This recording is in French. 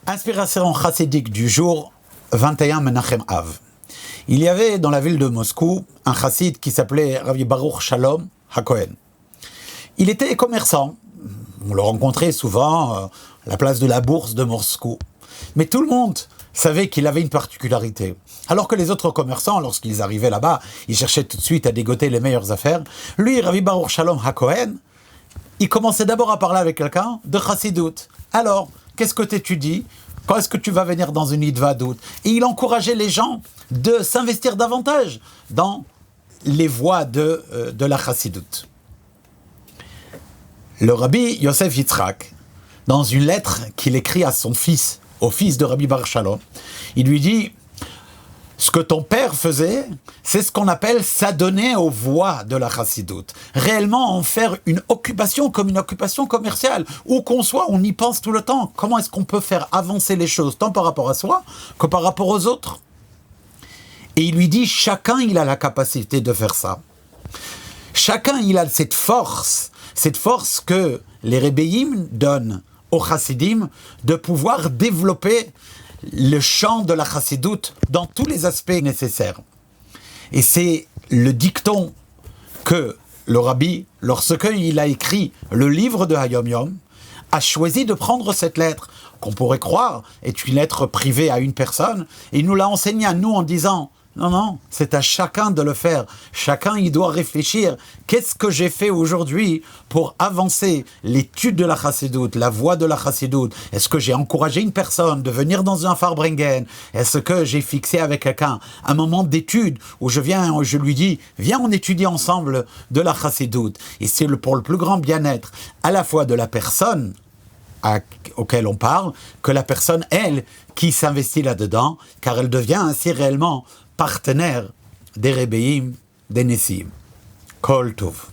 Inspiration chassidique du jour 21 Menachem Av. Il y avait dans la ville de Moscou un chassid qui s'appelait Rabbi Baruch Shalom HaKohen. Il était commerçant. On le rencontrait souvent à la place de la bourse de Moscou. Mais tout le monde savait qu'il avait une particularité. Alors que les autres commerçants, lorsqu'ils arrivaient là-bas, ils cherchaient tout de suite à dégoter les meilleures affaires. Lui, Rabbi Baruch Shalom HaKohen, il commençait d'abord à parler avec quelqu'un de chassidout. Alors, qu'est-ce que tu étudies? Quand est-ce que tu vas venir dans une hitvadout? Et il encourageait les gens de s'investir davantage dans les voies de la chassidout. Le rabbi Yosef Yitzhak, dans une lettre qu'il écrit à son fils, au fils de Rabbi Baruch Shalom, il lui dit: ce que ton père faisait, c'est ce qu'on appelle s'adonner aux voies de la chassidout. Réellement en faire une occupation comme une occupation commerciale. Où qu'on soit, on y pense tout le temps. Comment est-ce qu'on peut faire avancer les choses, tant par rapport à soi que par rapport aux autres? Et il lui dit, chacun il a la capacité de faire ça. Chacun il a cette force que les rébéim donnent aux chassidim de pouvoir développer le champ de la chassidout dans tous les aspects nécessaires. Et c'est le dicton que le rabbi, lorsqu'il a écrit le livre de Hayom Yom, a choisi de prendre cette lettre, qu'on pourrait croire est une lettre privée à une personne, et il nous l'a enseigné à nous en disant: non, c'est à chacun de le faire. Chacun, il doit réfléchir. Qu'est-ce que j'ai fait aujourd'hui pour avancer l'étude de la chassidout, la voie de la chassidout? Est-ce que j'ai encouragé une personne de venir dans un farbringen? Est-ce que j'ai fixé avec quelqu'un un moment d'étude où je lui dis: viens, on étudie ensemble de la chassidout? Et c'est pour le plus grand bien-être, à la fois de la personne auquel on parle, que la personne, elle, qui s'investit là-dedans, car elle devient ainsi réellement partenaire des Rebbeim, des Nessim. Kol Tov.